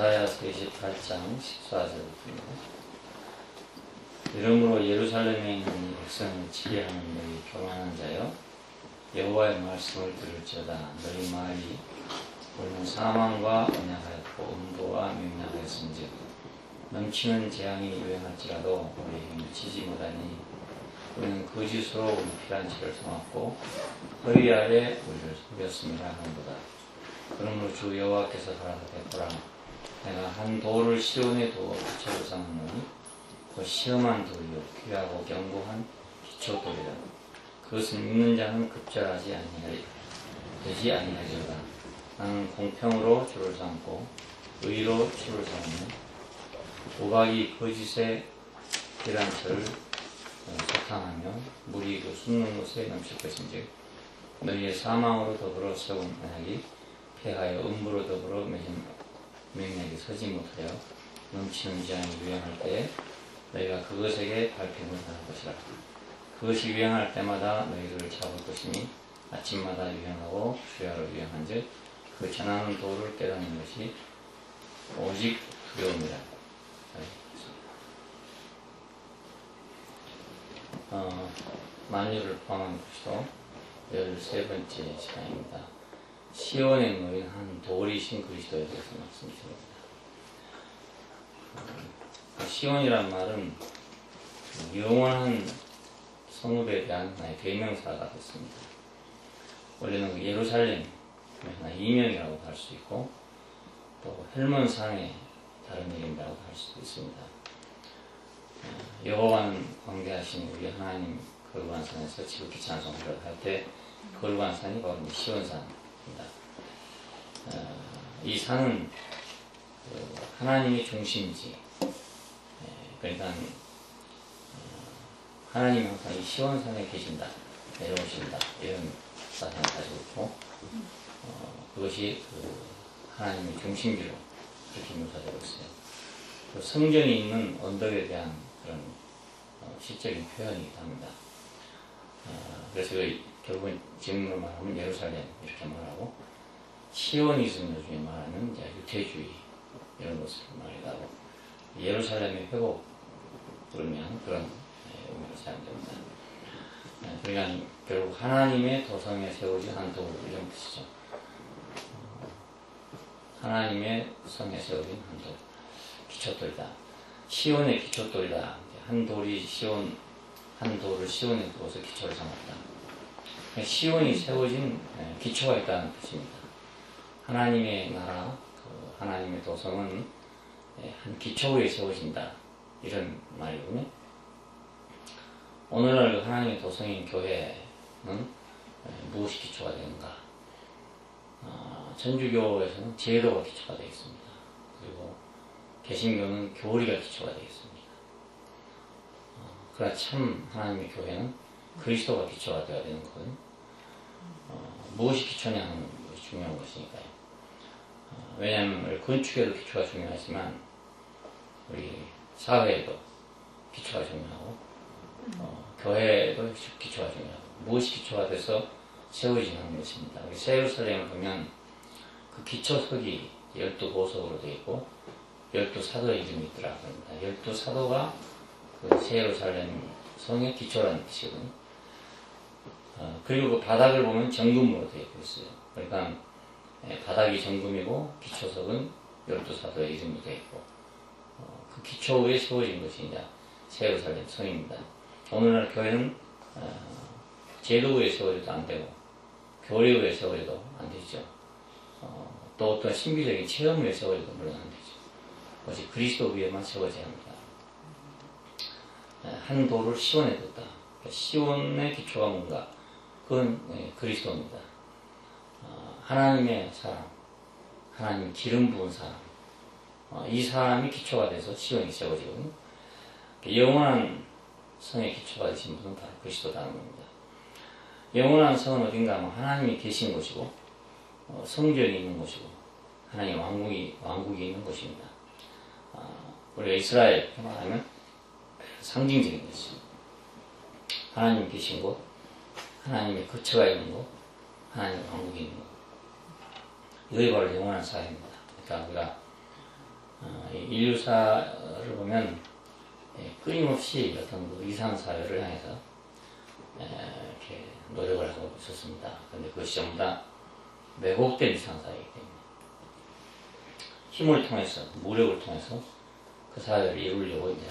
이사야서 28장 14절입니다. 이러므로 예루살렘에 있는 백성을 치게 하는 너희 교만한 자여, 여호와의 말씀을 들을지어다. 너희 말이 우리는 사망과 언약하였고 음보와 맹약하였은즉 넘치는 재앙이 유행할지라도 우리에게 미치지 못하니 우리는 거짓으로 우리 피란치를 삼았고 허리 아래 우리를 속였음이라 하는도다. 그러므로 주 여호와께서 가라사대 보라, 내가 한 돌을 시온에 두어 기초로 삼았노니 그 시험한 돌이요 귀하고 견고한 기초돌이라. 그것을 믿는 자는 급절하지 되지 아니하리로다. 나는 공평으로 주를 삼고 의로 주를 삼으며 우박이 거짓의 피란처를 소탕하며 물이 그 솟는 곳에 넘칠 것인즉 너희의 사망으로 더불어 세운 언약이 폐하여 음부로 더불어 맺은 맹약이 서지 못하여 넘치는 재앙이 유행할 때에 너희가 그것에게 발표를 받을 것이라. 그것이 유행할 때마다 너희를 잡을 것이니 아침마다 유행하고 주야로 유행한즉 그 전하는 도를 깨닫는 것이 오직 두려움이라. 만유를 포함한 그리스도 13번째 시간입니다. 시온에 놓인 한 돌이신 그리스도에 대해서 말씀드립니다. 시온이란 말은 영원한 성읍에 대한 하나의 대명사가 됐습니다. 원래는 예루살렘, 하나의 이명이라고 할 수 있고 또 헬몬산의 다른 이름이라고 할 수도 있습니다. 여호와는 광대하신 우리 하나님 거룩한산에서 지극히 찬송하려 할 때 거룩한산이 바로 시온산입니다. 이 산은 하나님의 중심지, 그러니까 하나님이 항상 이 시온산에 계신다, 내려오신다, 이런 사상을 가지고 있고 그것이 하나님의 중심지로 그렇게 묘사되고 있어요. 성전이 있는 언덕에 대한 그런 시적인 표현이기도 합니다. 그래서 결국은 지금으로 말하면 예루살렘 이렇게 말하고, 시오니즘 중에 말하는 이제 유태주의 이런 것을 말하기도 하고, 예루살렘의 회복 그러면 그런 의미로 사용됩니다. 그러니까 결국 하나님의 도성에 세워진 한 돌, 이런 뜻이죠. 하나님의 성에 세워진 한 돌, 기초돌이다. 시온의 기초돌이다. 한 돌이 한 돌을 시온에 두어서 기초를 삼았다. 시온이 세워진 기초가 있다는 뜻입니다. 하나님의 나라, 하나님의 도성은 한 기초 위에 세워진다, 이런 말이군요. 오늘날 하나님의 도성인 교회는 무엇이 기초가 되는가? 천주교에서는 제도가 기초가 되어 있습니다. 그리고 개신교는 교리가 기초가 되어 있습니다. 그러나 참 하나님의 교회는 그리스도가 기초가 되어야 되는 거거든요. 무엇이 기초냐 하는 것이 중요한 것이니까요. 왜냐하면 우리 건축에도 기초가 중요하지만 우리 사회에도 기초가 중요하고 교회에도 기초가 중요하고, 무엇이 기초가 돼서 세워지는 것입니다. 우리 새 예루살렘을 보면 그 기초석이 12보석으로 되어 있고 12사도의 이름이 있더라 합니다. 12사도가 그 새 예루살렘 성의 기초라는 뜻이거든요. 그리고 그 바닥을 보면 정금으로 되어 있어요. 그러니까 바닥이 정금이고 기초석은 12사도의 이름이 되어 있고, 그 기초 위에 세워진 것이 이제 새 예루살렘 성입니다. 오늘날 교회는 제도 위에 세워져도 안 되고 교리 위에 세워져도 안 되죠. 또 어떤 신비적인 체험 위에 세워져도 물론 안 되죠. 오직 그리스도 위에만 세워져야 합니다. 한 돌을 시온에 뒀다. 시온의 기초가 뭔가? 그건 그리스도입니다. 하나님의 사람, 하나님의 기름 부은 사람, 이 사람이 기초가 돼서 시온이 세워지거든요. 영원한 성의 기초가 되신 분은 바로 그리스도라는 겁니다. 영원한 성은 어딘가 하면 하나님이 계신 곳이고 성전이 있는 곳이고 하나님의 왕국이 있는 곳입니다. 우리가 이스라엘 말하면 상징적인 것이죠. 하나님이 계신 곳, 하나님의 거처가 있는 곳, 하나님의 왕국이 있는 곳, 이것이 바로 영원한 사회입니다. 그러니까 우리가 이 인류사를 보면 끊임없이 어떤 그 이상사회를 향해서 이렇게 노력을 하고 있었습니다. 그런데 그것이 전부 다 왜곡된 이상사회이기 때문에 힘을 통해서, 무력을 통해서 그 사회를 이루려고 이제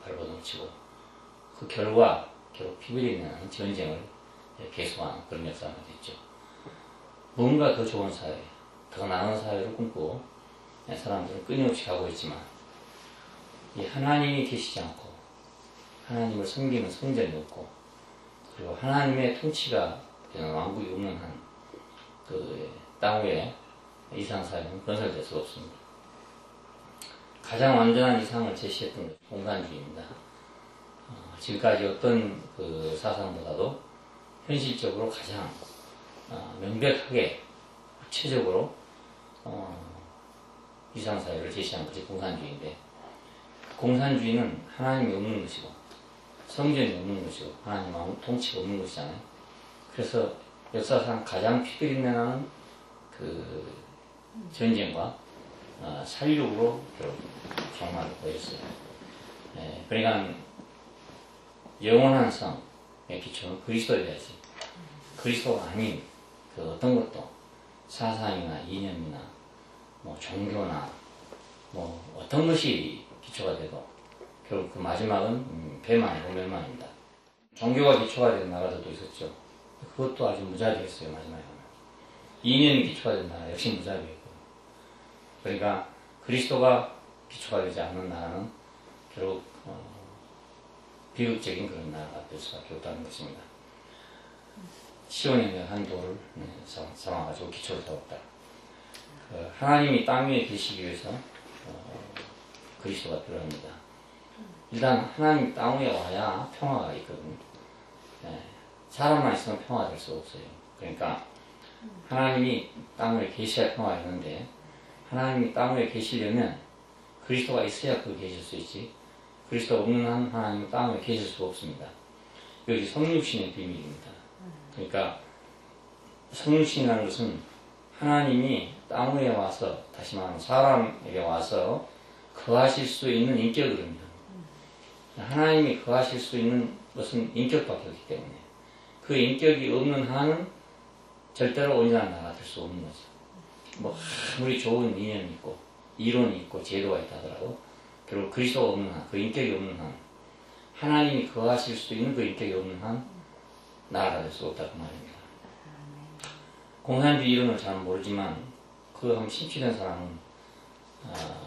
발버둥 치고 그 결과 결국 피부리 있는 전쟁을 계속한 그런 역사가 됐죠. 뭔가 더 좋은 사회, 더 나은 사회를 꿈꾸고 사람들은 끊임없이 가고 있지만 이 하나님이 계시지 않고 하나님을 섬기는 성전이 없고 그리고 하나님의 통치가 되는 왕국이 없는 한 그 땅 위에 이상사회는 건설될 수 없습니다. 가장 완전한 이상을 제시했던 것이 공산주의입니다. 지금까지 어떤 그 사상보다도 현실적으로 가장 명백하게 구체적으로 이상사회를 제시한 것이 공산주의인데 그 공산주의는 하나님이 없는 것이고 성전이 없는 것이고 하나님 통치가 없는 것이잖아요. 그래서 역사상 가장 피그린내나는 그 전쟁과 살육으로 결국 종말을 보였어요. 그러니까 영원한 성의 기초는 그리스도여야지. 그리스도가 아닌 그 어떤 것도 사상이나 이념이나 뭐 종교나 뭐 어떤 것이 기초가 돼도 결국 그 마지막은 배만이고 멸망입니다. 종교가 기초가 된 나라들도 있었죠. 그것도 아주 무자비했어요. 마지막에 보면 이념이 기초가 된 나라 역시 무자비했고 그러니까 그리스도가 기초가 되지 않는 나라는 결국 비극적인 그런 나라가 될 수밖에 없다는 것입니다. 시온의 한 돌을 삼아가지고 기초를 세웠다. 하나님이 땅 위에 계시기 위해서 그리스도가 필요합니다. 일단 하나님이 땅 위에 와야 평화가 있거든요. 사람만 있으면 평화가 될 수 없어요. 그러니까 하나님이 땅 위에 계셔야 평화가 있는데 하나님이 땅 위에 계시려면 그리스도가 있어야 그 계실 수 있지 그리스도가 없는 한 하나님은 땅 위에 계실 수가 없습니다. 여기 성육신의 비밀입니다. 그러니까 성육신이라는 것은 하나님이 땅 위에 와서 다시 말하면 사람에게 와서 거하실 수 있는 인격입니다. 하나님이 거하실 수 있는 것은 인격밖에 없기 때문에 그 인격이 없는 한은 절대로 온전한 나라가 될 수 없는 거죠. 뭐 아무리 좋은 이념이 있고 이론이 있고 제도가 있다 하더라도 결국 그리스도가 없는 한, 그 인격이 없는 한 하나님이 거하실 수 있는 그 인격이 없는 한 나라가 될 수 없다고 말입니다. 공산주의 이론을 잘 모르지만 그거 한번 심취된 사람은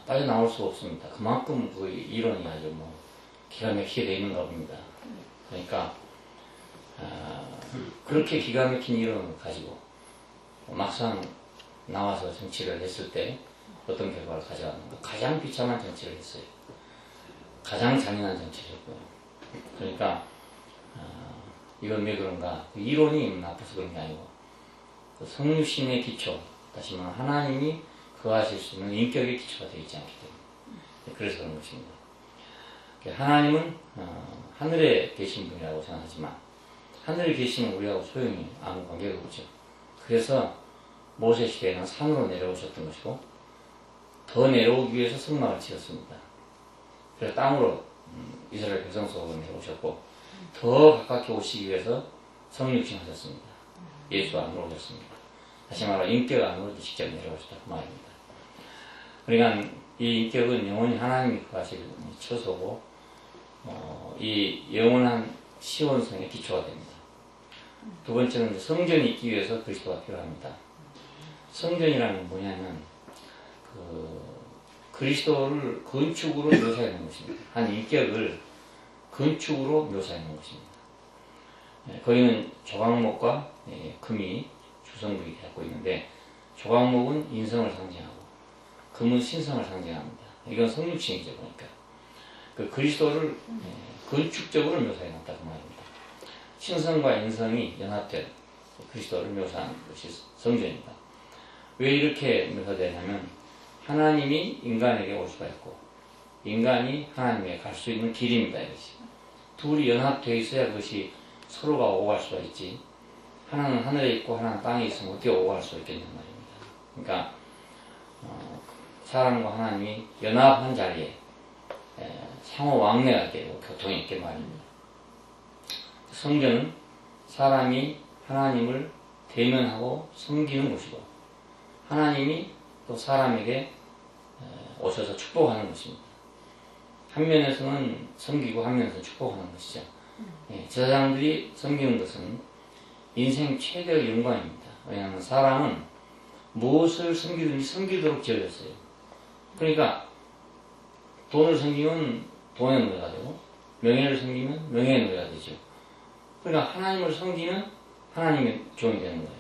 빠져나올 수가 없습니다. 그만큼 그 이론이 아주 뭐 기가 막히게 되어 있는가 봅니다. 그러니까 그렇게 기가 막힌 이론을 가지고 막상 나와서 정치를 했을 때 어떤 결과를 가져왔는가. 가장 비참한 정치를 했어요. 가장 잔인한 정치를 했고요. 그러니까 이건 왜 그런가. 그 이론이 나빠서 그런 게 아니고 그 성육신의 기초, 다시 말하면 하나님이 거하실 수 있는 인격의 기초가 되어 있지 않기 때문에 그래서 그런 것입니다. 하나님은 하늘에 계신 분이라고 생각하지만 하늘에 계시면 우리하고 소용이 아무 관계가 없죠. 그래서 모세 시대에는 산으로 내려오셨던 것이고 더 내려오기 위해서 성막을 지었습니다. 그래서 땅으로 이스라엘 백성 속으로 내려오셨고 더 가깝게 오시기 위해서 성육신 하셨습니다. 예수 안으로 오셨습니다. 다시 말하면 인격 안으로 직접 내려오셨다 그 말입니다. 그러니까 이 인격은 영원히 하나님이 거하실 처소고 이 영원한 시온성의 기초가 됩니다. 두 번째는 성전이 있기 위해서 그리스도가 필요합니다. 성전이라는 건 뭐냐면 그리스도를 건축으로 묘사하는 것입니다. 한 인격을 건축으로 묘사하는 것입니다. 거기는 조각목과 금이 주성부이 갖고 있는데 조각목은 인성을 상징하고 금은 신성을 상징합니다. 이건 성육신이죠. 그러니까 그 그리스도를 건축적으로 묘사해 놨다고 말입니다. 신성과 인성이 연합된 그리스도를 묘사한 것이 성전입니다. 왜 이렇게 묘사되냐면 하나님이 인간에게 올 수가 있고 인간이 하나님에게 갈 수 있는 길입니다. 이것이. 둘이 연합되어 있어야 그것이 서로가 오고 갈 수가 있지. 하나는 하늘에 있고 하나는 땅에 있으면 어떻게 오고 갈 수가 있겠냔 말입니다. 그러니까 사람과 하나님이 연합한 자리에 상호 왕래가 되고 교통이 있게 말입니다. 성전은 사람이 하나님을 대면하고 섬기는 곳이고 하나님이 또 사람에게 오셔서 축복하는 것입니다. 한 면에서는 섬기고 한 면에서는 축복하는 것이죠. 제사장들이 섬기는 것은 인생 최대의 영광입니다. 왜냐하면 사람은 무엇을 섬기든지 섬기도록 지어졌어요. 그러니까 돈을 섬기면 돈의 노예가 되고 명예를 섬기면 명예의 노예가 되죠. 그러니까 하나님을 섬기면 하나님의 종이 되는 거예요.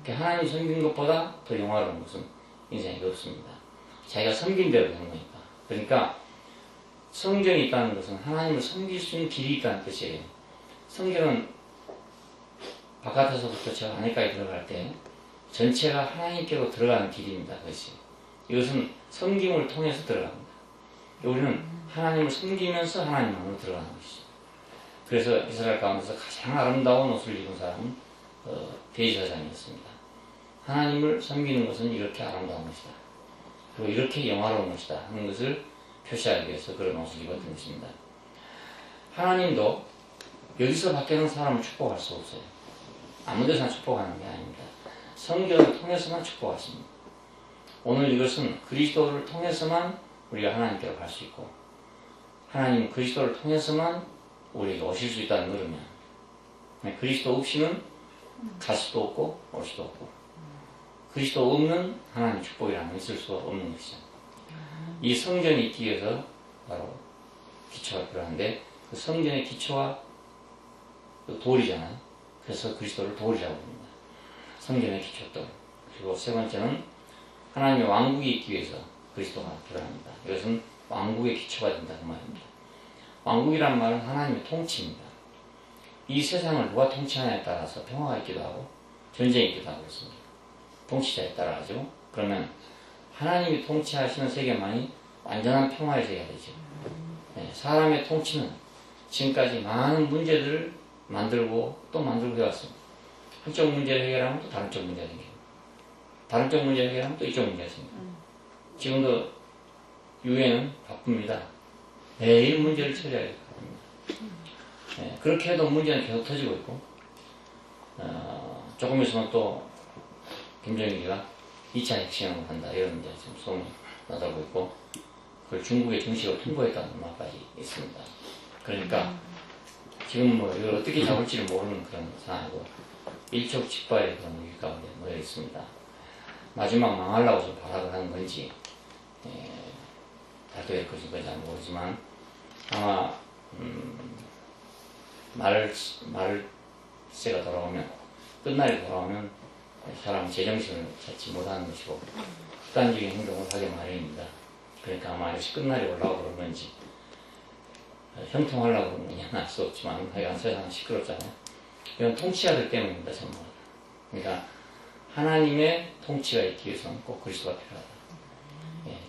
그러니까 하나님 섬기는 것보다 더 영화로운 것은 인생에 없습니다. 자기가 섬긴 대로 되는 거니까. 그러니까 성전이 있다는 것은 하나님을 섬길 수 있는 길이 있다는 뜻이에요. 성전은 바깥에서부터 저 안에까지 들어갈 때 전체가 하나님께로 들어가는 길입니다. 그것이. 이것은 섬김을 통해서 들어갑니다. 우리는 하나님을 섬기면서 하나님 안으로 들어가는 것이죠. 그래서 이스라엘 가운데서 가장 아름다운 옷을 입은 사람은 대제사장이었습니다. 하나님을 섬기는 것은 이렇게 아름다운 것이다. 그리고 이렇게 영화로운 것이다 하는 것을 표시하기 위해서 그런 옷을 입었던 것입니다. 하나님도 여기서 밖에는 사람을 축복할 수 없어요. 아무 데서나 축복하는 게 아닙니다. 성경을 통해서만 축복하십니다. 오늘 이것은 그리스도를 통해서만 우리가 하나님께로 갈 수 있고 하나님은 그리스도를 통해서만 우리에게 오실 수 있다는 거라면 그리스도 없이는 갈 수도 없고 올 수도 없고 그리스도 없는 하나님의 축복이라는 있을 수가 없는 것이죠. 이 성전이 있기 위해서 바로 기초가 필요한데 그 성전의 기초가 돌이잖아요. 그래서 그리스도를 돌이라고 합니다. 성전의 기초돌. 그리고 세 번째는 하나님의 왕국이 있기 위해서 그리스도가 필요합니다. 이것은 왕국의 기초가 된다는 말입니다. 왕국이란 말은 하나님의 통치입니다. 이 세상을 누가 통치하냐에 따라서 평화가 있기도 하고 전쟁이 있기도 하고 있습니다. 통치자에 따라서. 그러면 하나님이 통치하시는 세계만이 완전한 평화의 세계가 되죠. 사람의 통치는 지금까지 많은 문제들을 만들고 또 만들고 해왔습니다. 한쪽 문제를 해결하면 또 다른 쪽 문제가 생깁니다. 다른 쪽 문제를 해결하면 또 이쪽 문제가 생깁니다. 지금도 유엔은 바쁩니다. 매일 문제를 처리하기 바쁩니다. 그렇게 해도 문제는 계속 터지고 있고 조금 있으면 또 김정일이가 2차 핵시험을 한다 이런 이제 지금 소문이 나돌고 있고 그걸 중국의 정식으로 통보했다는 말까지 있습니다. 그러니까 지금 뭐 이걸 어떻게 잡을지를 모르는 그런 상황이고 일촉즉발의 그런 위기 가운데 놓여 있습니다. 마지막 망하려고 좀 발악을 하는 건지 다 될 것인지 잘 모르지만 아마 말세가 돌아오면 끝날이 돌아오면 사람은 제정신을 찾지 못하는 것이고 극단적인 행동을 하게 마련입니다. 그러니까 아마 이것이 끝날이 올라오고 그런 건지 형통하려고 그러는 건지 알 수 없지만 하여간 세상은 시끄럽잖아요. 이건 통치자들 때문입니다. 전부. 그러니까 하나님의 통치가 있기 위해서는 꼭 그리스도가 필요하다.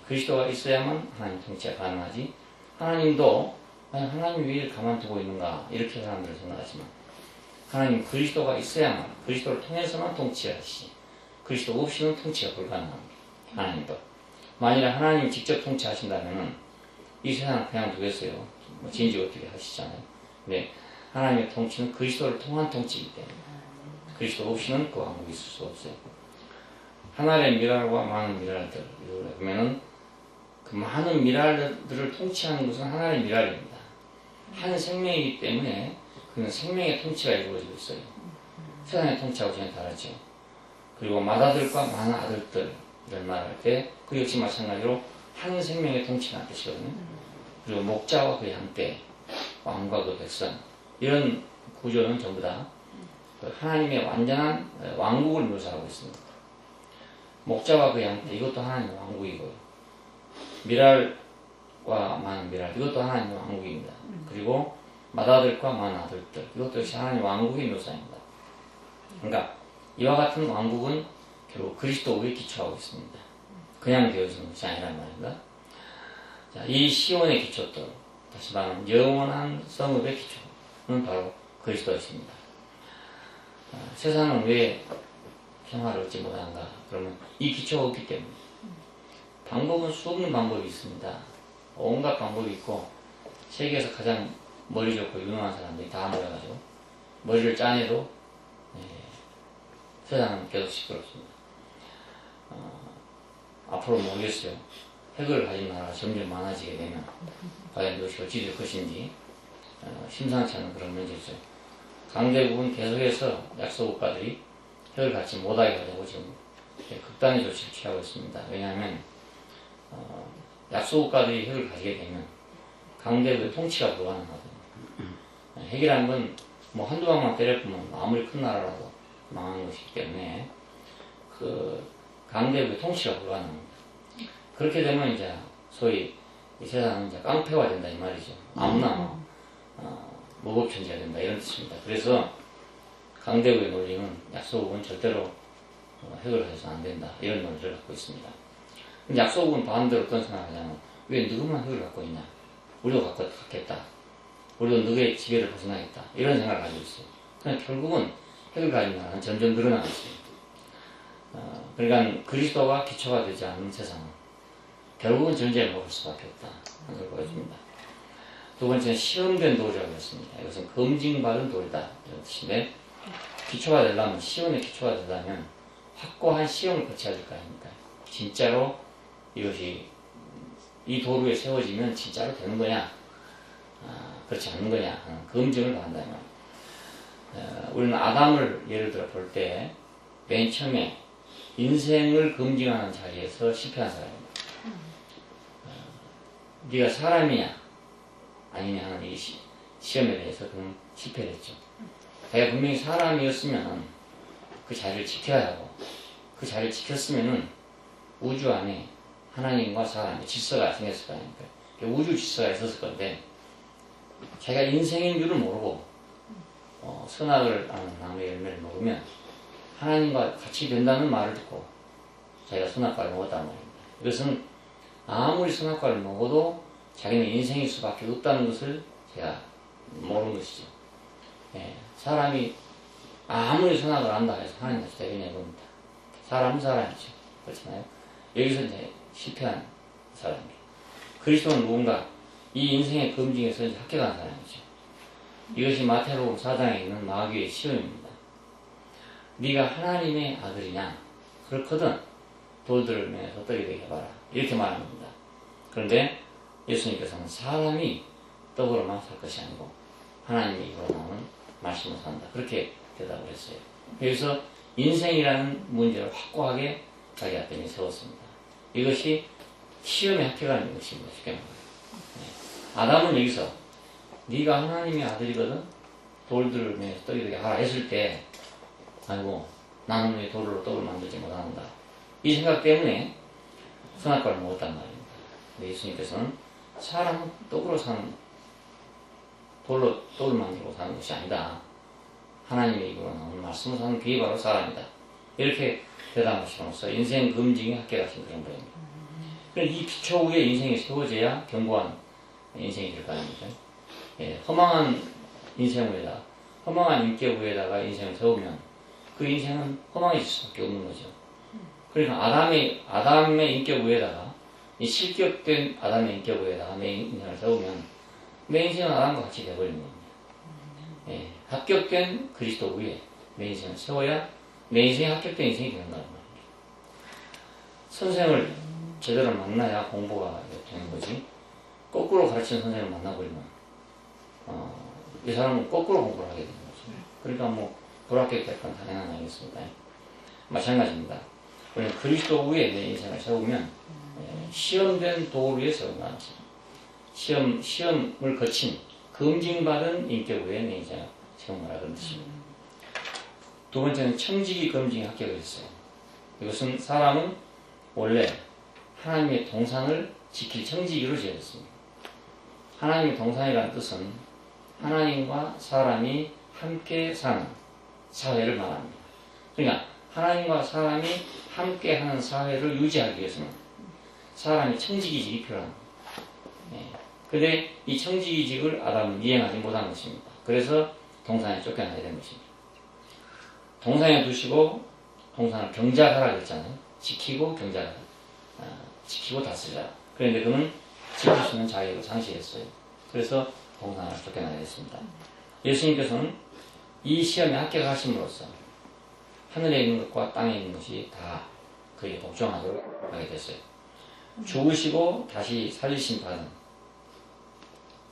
그리스도가 있어야만 하나님 통치가 가능하지 하나님도 하나님 왜 가만두고 있는가 이렇게 사람들은 생각하지만 하나님 그리스도가 있어야만 그리스도를 통해서만 통치하시지 그리스도 없이는 통치가 불가능합니다. 하나님도 만일에 하나님 직접 통치하신다면 이 세상을 그냥 두겠어요. 뭐 진지 어떻게 하시잖아요. 근데 하나님의 통치는 그리스도를 통한 통치이기 때문에 그리스도 없이는 그 왕국이 있을 수 없어요. 하나의 미랄과 많은 미랄들 보면은 그 많은 미랄들을 통치하는 것은 하나의 미랄입니다. 한 생명이기 때문에 그는 생명의 통치가 이루어지고 있어요. 세상의 통치하고 전혀 다르죠. 그리고 맏아들과 많은 아들들 이런 말할 때 그 역시 마찬가지로 한 생명의 통치라는 뜻이거든요. 그리고 목자와 그 양떼, 왕과 그 백성 이런 구조는 전부 다 하나님의 완전한 왕국을 묘사하고 있습니다. 목자와 그 양떼 이것도 하나님의 왕국이고요. 미랄과 많은 미랄 이것도 하나님의 왕국입니다. 그리고 맏아들과 많은 아들들 이것도 역시 하나님의 왕국의 묘사입니다. 그러니까 이와 같은 왕국은 결국 그리스도에 기초하고 있습니다. 그냥 되어지는 것이 아니란 말입니다. 자, 이 시온의 기초도 다시 말하면 영원한 성읍의 기초는 바로 그리스도였습니다. 세상은 왜 평화를 얻지 못한가? 그러면 이 기초가 없기 때문에 방법은 수없는 방법이 있습니다. 온갖 방법이 있고 세계에서 가장 머리 좋고 유능한 사람들이 다 모여가지고 머리를 짜내도 세상은 계속 시끄럽습니다. 앞으로 모르겠어요. 핵을 가진 나라가 점점 많아지게 되면 과연 이것이 어찌 될 것인지 심상치 않은 그런 문제죠. 강대국은 계속해서 약소 국가들이 핵을 갖지 못하게 하려고 지금 극단의 조치를 취하고 있습니다. 왜냐하면 약소 국가들이 핵을 가지게 되면 강대국의 통치가 불가능하거든요. 핵이라는 건 뭐 한두 방만 때려보면 아무리 큰 나라라도 망하는 것이기 때문에 그 강대국의 통치가 불가능합니다. 그렇게 되면 이제 소위 이 세상은 이제 깡패화 된다 이 말이죠. 아무나 무법천지가 된다 이런 뜻입니다. 그래서 강대국의 논리는 약소국은 절대로 핵을 해서는 안 된다 이런 논리를 갖고 있습니다. 근데 약소국은 반대로 어떤 생각을 하냐면 왜 누구만 핵을 갖고 있냐? 우리도 갖겠다. 우리도 누구의 지배를 벗어나겠다. 이런 생각을 가지고 있어요. 그냥 결국은 핵을 가진 나라는 점점 늘어나고 있습니다. 그러니까 그리스도가 기초가 되지 않는 세상은 결국은 전쟁을 먹을 수밖에 없다. 하는 걸 보여줍니다. 두 번째는 시험된 도리라고 했습니다. 이것은 검증받은 도리다. 이런 뜻인데 기초가 되려면 시험의 기초가 되려면 확고한 시험을 거쳐야 될 거 아닙니까? 진짜로 이것이 이 도루에 세워지면 진짜로 되는 거냐? 그렇지 않는 거냐 하는 검증을 받는다. 우리는 아담을 예를 들어 볼 때 맨 처음에 인생을 검증하는 자리에서 실패한 사람입니다. 네가 사람이냐 아니냐 하는 이 시험에 대해서 그는 실패를 했죠. 자기가 분명히 사람이었으면 그 자리를 지켜야 하고 그 자리를 지켰으면 우주 안에 하나님과 사람의 질서가 생겼을 거 아닙니까? 우주 질서가 있었을 건데 자기가 인생인 줄을 모르고 선악을 아는 나무의 열매를 먹으면 하나님과 같이 된다는 말을 듣고 자기가 선악과를 먹었단 말입니다. 이것은 아무리 선악과를 먹어도 자기는 인생일 수밖에 없다는 것을 제가 모르는 것이죠. 사람이 아무리 선악을 안다 해서 하나님같이 되겠냐 이겁니다. 사람은 사람이죠. 그렇잖아요. 여기서 이제 실패한 사람입니다. 그리스도는 누군가 이 인생의 검증에서 이제 합격한 사람이죠. 이것이 마태복음 4장에 있는 마귀의 시험입니다. 네가 하나님의 아들이냐? 그렇거든 돌들을 매서 떡이 되게 해봐라. 이렇게 말합니다. 그런데 예수님께서는 사람이 떡으로만 살 것이 아니고 하나님의 입으로 나오는 말씀으로 산다. 그렇게 대답을 했어요. 여기서 인생이라는 문제를 확고하게 자기 앞에 세웠습니다. 이것이 시험에 합격하는 것입니다. 쉽게 말해요. 아담은 여기서 네가 하나님의 아들이거든 돌들을 매서 떡이 되게 하라 했을 때 아이고 나는 왜 돌로 떡을 만들지 못하는가 이 생각 때문에 선악과를 먹었단 말입니다. 근데 예수님께서는 사람은 떡으로 사는 돌로 떡을 만들고 사는 것이 아니다. 하나님의 입으로 나오는 말씀을 사는 그게 바로 사람이다. 이렇게 대답하시면서 인생 검증에 합격하신 그런 거입니다. 이 기초 위에 인생이 세워져야 견고한 인생이 될 거 아닙니까? 허망한 인생 위에다 허망한 인격 위에다가 인생을 세우면 그 인생은 허망해질 수밖에 없는 거죠. 그러니까 아담의 인격 위에다가 이 실격된 아담의 인격 위에다가 내 인생을 세우면 내 인생은 아담과 같이 되어버리는 겁니다. 합격된 그리스도 위에 내 인생을 세워야 내 인생이 합격된 인생이 되는 거란 말입니다. 선생을 제대로 만나야 공부가 되는 거지. 거꾸로 가르치는 선생님을 만나버리면 이 사람은 거꾸로 공부를 하게 되는 거죠. 그러니까 뭐 불합격될 건 당연한 아니겠습니까? 마찬가지입니다. 우리는 그리스도 위에 내 인생을 세우면 시험된 도를 위에 세운다. 시험을 거친 검증받은 인격 위에 내 인생을 세운다는 그런 뜻입니다. 두 번째는 청지기 검증에 합격을 했어요. 이것은 사람은 원래 하나님의 동산을 지킬 청지기로 지어졌습니다. 하나님의 동산이라는 뜻은 하나님과 사람이 함께 사는 사회를 말합니다. 그러니까 하나님과 사람이 함께 하는 사회를 유지하기 위해서는 사람이 청지기직이 필요합니다. 그런데 이 청지기직을 아담은 이행하지 못한 것입니다. 그래서 동산에 쫓겨나게 된 것입니다. 동산에 두시고 동산을 경작하라 그랬잖아요. 지키고 경작하라. 지키고 다스리라. 그런데 그는 지킬 수 있는 자격을 상실했어요. 그래서 공산을 쫓겨나게 됐습니다. 예수님께서는 이 시험에 합격하심으로써 하늘에 있는 것과 땅에 있는 것이 다 그에게 복종하도록 하게 됐어요. 죽으시고 다시 살리심 받은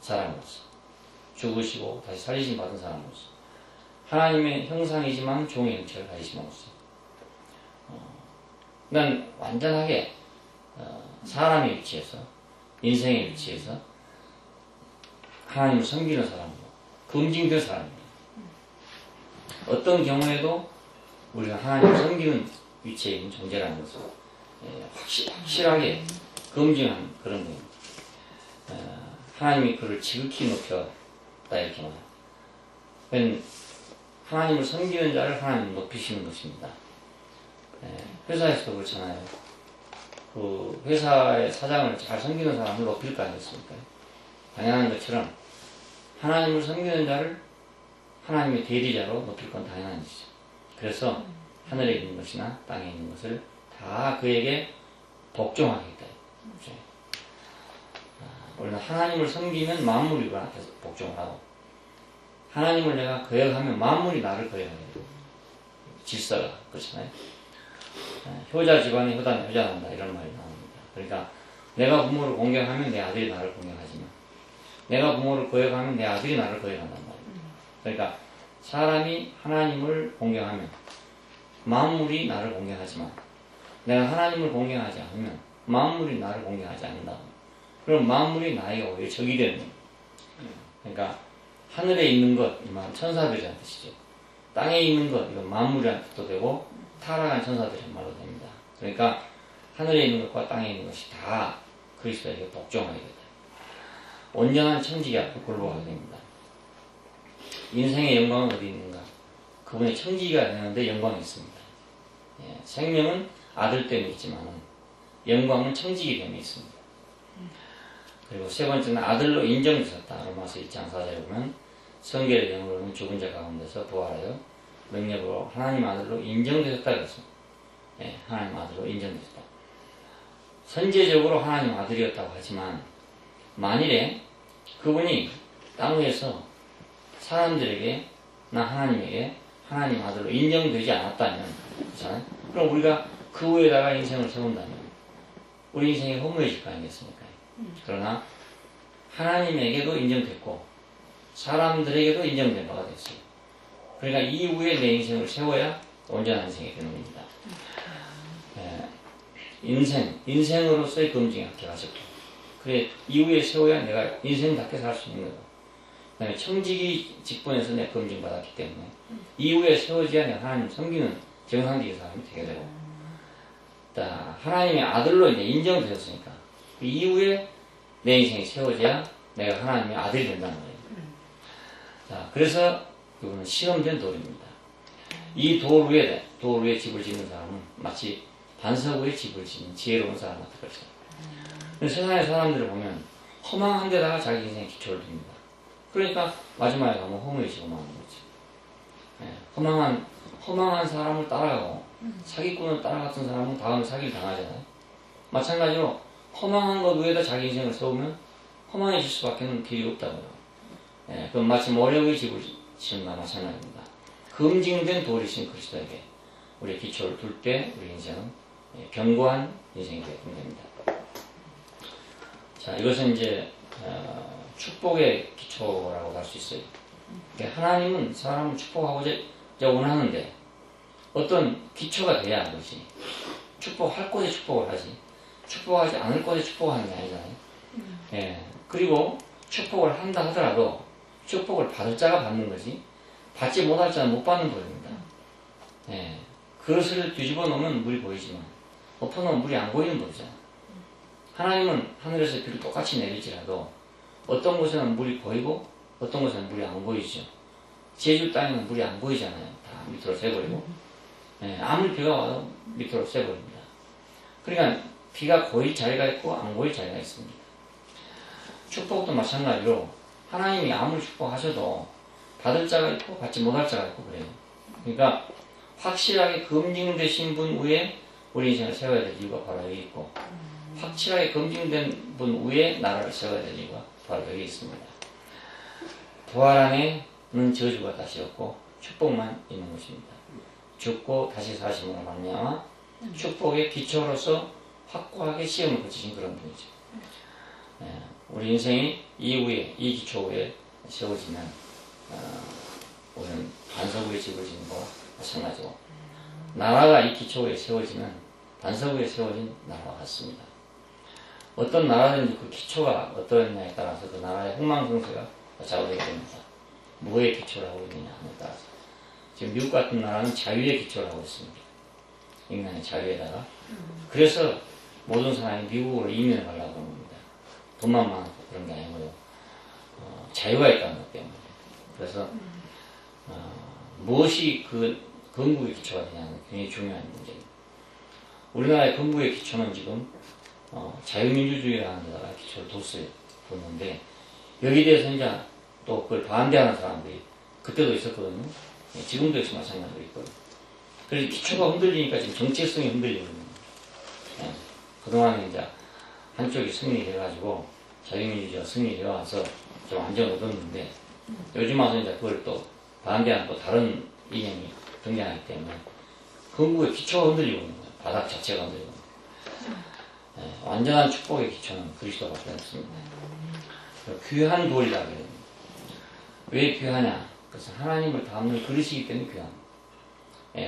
사람으로서, 죽으시고 다시 살리심 받은 사람으로서, 하나님의 형상이지만 종의 형체를 가지심으로써, 난 완전하게 사람의 위치에서, 인생의 위치에서 하나님을 섬기는 사람으로 검증된 사람입니다. 어떤 경우에도 우리가 하나님을 섬기는 위치에 있는 존재라는 것을 확실하게 검증한 그런 내용입니다. 하나님이 그를 지극히 높였다 이렇게 말합니다. 하나님을 섬기는 자를 하나님 높이시는 것입니다. 회사에서도 그렇잖아요. 그 회사의 사장을 잘 섬기는 사람을 높일 거 아니겠습니까? 당연한 것처럼 하나님을 섬기는 자를 하나님의 대리자로 높일 건 당연한 것이죠. 그래서 하늘에 있는 것이나 땅에 있는 것을 다 그에게 복종하겠다. 우리는 하나님을 섬기면 만물이 그 앞에서 복종을 하고, 하나님을 내가 거역하면 만물이 나를 거역하게 되고, 질서가 그렇잖아요. 효자 집안에 효자는 효자난다 이런 말이 나옵니다. 그러니까 내가 부모를 공경하면 내 아들이 나를 공경하지만, 내가 부모를 거역하면 내 아들이 나를 거역한단 말입니다. 그러니까 사람이 하나님을 공경하면 만물이 나를 공경하지만, 내가 하나님을 공경하지 않으면 만물이 나를 공경하지 않는다. 그럼 만물이 나에게 오히려 적이 되는 거예요. 그러니까 하늘에 있는 것, 이 말은 천사들이라는 뜻이죠. 땅에 있는 것, 이건 만물이라는 뜻도 되고 타락한 천사들이라는 말도 됩니다. 그러니까 하늘에 있는 것과 땅에 있는 것이 다 그리스도에게 복종하게 됩니다. 온전한 청지기 앞에 굴복하게 됩니다. 인생의 영광은 어디 있는가? 그분의 청지기가 되는데 영광이 있습니다. 생명은 아들 때문에 있지만 영광은 청지기 때문에 있습니다. 그리고 세 번째는 아들로 인정되셨다. 로마서 2장 4절에 보면 성결의 영으로는 죽은 자 가운데서 부활하여 능력으로 하나님 아들로 인정되셨다 그랬습니다. 하나님 아들로 인정되셨다. 선제적으로 하나님 아들이었다고 하지만 만일에 그분이 땅 위에서 사람들에게 나 하나님에게 하나님 아들로 인정되지 않았다면, 그렇잖아요? 그럼 우리가 그 위에다가 인생을 세운다면 우리 인생이 허무해질 거 아니겠습니까? 그러나 하나님에게도 인정됐고 사람들에게도 인정된 바가 됐어요. 그러니까 이 위에 내 인생을 세워야 온전한 인생이 되는 겁니다. 인생으로서의 검증에 합격하셨고, 그래 이후에 세워야 내가 인생답게 살 수 있는 거다. 그 다음에 청지기 직분에서 내가 검증받았기 때문에 이후에 세워져야 내가 하나님 섬기는 정상적인 사람이 되게 되고, 하나님의 아들로 이제 인정되었으니까 그 이후에 내 인생이 세워져야 내가 하나님의 아들이 된다는 거예요. 자, 그래서 이거는 실험된 돌입니다. 이 돌 위에 집을 짓는 사람은 마치 반석 위에 집을 짓는 지혜로운 사람 같은 거죠. 세상의 사람들을 보면 허망한 데다가 자기 인생의 기초를 둡니다. 그러니까 마지막에 가면 허무해지고 마는 거죠. 허망한 사람을 따라가고 사기꾼을 따라갔던 사람은 다음에 사기를 당하잖아요. 마찬가지로 허망한 것 위에다 자기 인생을 세우면 허망해질 수밖에 길이 없다고요. 그럼 마치 모래 위에 집을 지은 것과 마찬가지입니다. 검증된 돌이신 그리스도에게 우리의 기초를 둘 때 우리 인생은 견고한 인생이 되게 됩니다. 자, 이것은 이제 축복의 기초라고 할 수 있어요. 하나님은 사람을 축복하고자 원하는데 어떤 기초가 돼야 그것이 축복할 곳에 축복을 하지 축복하지 않을 곳에 축복하는 게 아니잖아요. 그리고 축복을 한다 하더라도 축복을 받을 자가 받는 거지 받지 못할 자는 못 받는 거입니다. 그릇을 뒤집어 놓으면 물이 보이지만 엎어놓으면 물이 안 보이는 법이잖아요. 하나님은 하늘에서 비를 똑같이 내릴지라도 어떤 곳에는 물이 보이고 어떤 곳에는 물이 안 보이죠. 제주 땅에는 물이 안 보이잖아요. 다 밑으로 새버리고 아무리 비가 와도 밑으로 새버립니다. 그러니까 비가 고일 자리가 있고 안 고일 자리가 있습니다. 축복도 마찬가지로 하나님이 아무리 축복하셔도 받을 자가 있고 받지 못할 자가 있고 그래요. 그러니까 확실하게 검증되신 분 위에 우리 인생을 세워야 될 이유가 바로 여기 있고, 확실하게 검증된 분 위에 나라를 세워야 될 이유가 바로 여기 있습니다. 부활 안에는 저주가 다시 없고 축복만 있는 것입니다. 죽고 다시 사심으로 말미암아 축복의 기초로서 확고하게 시험을 거치신 그런 분이죠. 우리 인생이 이후에 이 기초 위에 세워지면 우리는 반석 위에 지어지는 것과 마찬가지고 나라가 이 기초 위에 세워지면 반석 위에 세워진 나라와 같습니다. 어떤 나라든지 그 기초가 어떠냐에 따라서 그 나라의 흥망성쇠가 좌우되게 됩니다. 뭐에 기초를 하고 있느냐에 따라서 지금 미국 같은 나라는 자유의 기초를 하고 있습니다. 인간의 자유에다가 그래서 모든 사람이 미국으로 이민을 가려고 하는 겁니다. 돈만 많고 그런 게 아니고요. 자유가 있다는 것 때문에. 그래서 무엇이 그 건국의 기초가 되냐는 굉장히 중요한 문제입니다. 우리나라의 건국의 기초는 지금 자유민주주의라는 데다가 기초를 뒀는데 여기에 대해서 이제 또 그걸 반대하는 사람들이 그때도 있었거든요. 지금도 역시 마찬가지로 있거든요. 그래서 기초가 흔들리니까 지금 정체성이 흔들리거든요. 그동안에 이제 한쪽이 승리해가지고 자유민주주의가 승리해와서 좀 안정을 얻었는데 요즘 와서 이제 그걸 또 반대하는 또 다른 이념이 등장하기 때문에 건국의 기초가 흔들리고 있는 거예요. 바닥 자체가 흔들리고 있는 거예요. 완전한 축복의 기초는 그리스도밖에 없습니다. 귀한 돌이라 그래요. 왜 귀하냐? 그래서 하나님을 담는 그릇이기 때문에 귀합니다.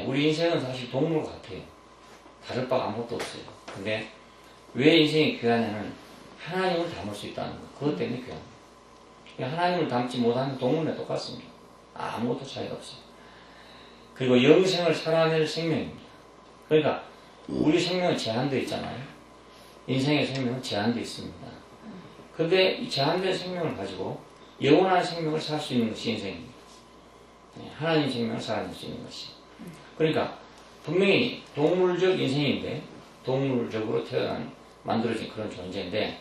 우리 인생은 사실 동물 같아요. 다를 바가 아무것도 없어요. 근데 왜 인생이 귀하냐는 하나님을 담을 수 있다는 것. 그것 때문에 귀합니다. 하나님을 담지 못하는 동물과 똑같습니다. 아무것도 차이가 없어요. 그리고 영생을 살아낼 생명입니다. 그러니까 우리 생명은 제한되어 있잖아요. 인생의 생명은 제한되어 있습니다. 그런데 이 제한된 생명을 가지고 영원한 생명을 살 수 있는 것이 인생입니다. 하나님 생명을 살아낼 수 있는 것이. 그러니까 분명히 동물적 인생인데 동물적으로 만들어진 그런 존재인데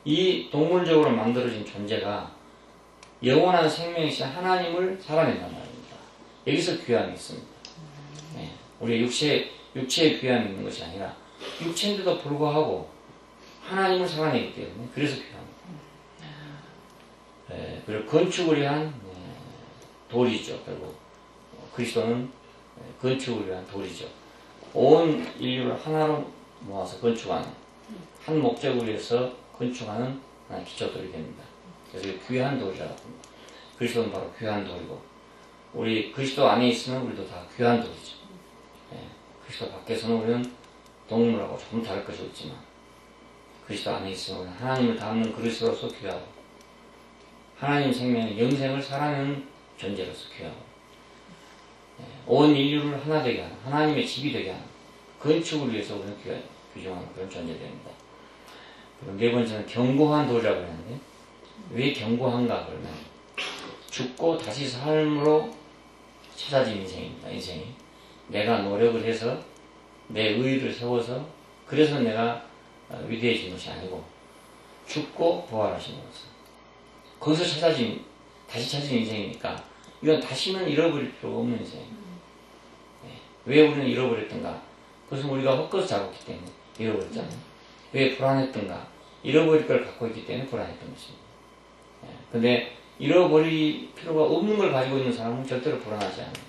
이 동물적으로 만들어진 존재가 영원한 생명이신 하나님을 살아낸단 말입니다. 여기서 귀함이 있습니다. 우리 육체의 귀함이 있는 것이 아니라 육체인데도 불구하고 하나님을 살아내기 때문에 그래서 귀합니다. 그리고 건축을 위한 돌이죠. 결국 그리스도는 건축을 위한 돌이죠. 온 인류를 하나로 모아서 건축하는 한 목적을 위해서 건축하는 기초돌이 됩니다. 그래서 귀한 돌이라고 합니다. 그리스도는 바로 귀한 돌이고 우리 그리스도 안에 있으면 우리도 다 귀한 돌이죠. 그리스도 밖에서는 우리는 동물하고 조금 다를 것이 없지만 그리스도 안에 있으면 우리는 하나님을 담는 그리스도로서 귀하고 하나님 생명의 영생을 살아내는 존재로서 귀하고 온 인류를 하나 되게 하는 하나님의 집이 되게 하는 건축을 위해서 우리는 귀중한 그런 존재됩니다. 그리고 네 번째는 견고한 돌이라고 하는데 왜 견고한가 그러면 죽고 다시 삶으로 찾아진 인생입니다. 인생이 내가 노력을 해서 내 의의를 세워서 그래서 내가 위대해진 것이 아니고 죽고 부활하신 것은 거기서 다시 찾은 인생이니까 이건 다시는 잃어버릴 필요가 없는 인생입니다. 왜 우리는 잃어버렸던가? 그것은 우리가 헛것을 잡았기 때문에 잃어버렸잖아요. 왜 불안했던가? 잃어버릴 걸 갖고 있기 때문에 불안했던 것입니다. 근데 잃어버릴 필요가 없는 걸 가지고 있는 사람은 절대로 불안하지 않아요.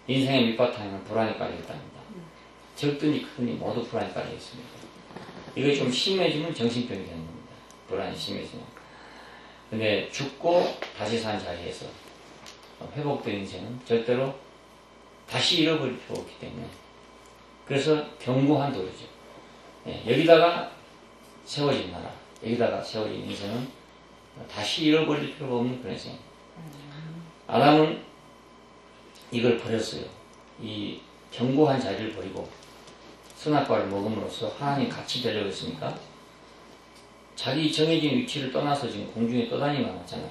인생의 밑바탕에는 불안이 깔려 있답니다. 적든지 크든지 모두 불안이 깔려 있습니다. 이게 좀 심해지면 정신병이 되는 겁니다. 불안이 심해지면. 근데 죽고 다시 산 자리에서 회복된 인생은 절대로 다시 잃어버릴 필요가 없기 때문에 그래서 견고한 돌이죠. 여기다가 세워진 나라, 여기다가 세워진 인생은 다시 잃어버릴 필요가 없는 그런 인생입니다. 아담은 이걸 버렸어요. 이 견고한 자리를 버리고 선악과를 먹음으로써 하나님 같이 되려고 했으니까 자기 정해진 위치를 떠나서 지금 공중에 떠다니면 왔잖아요.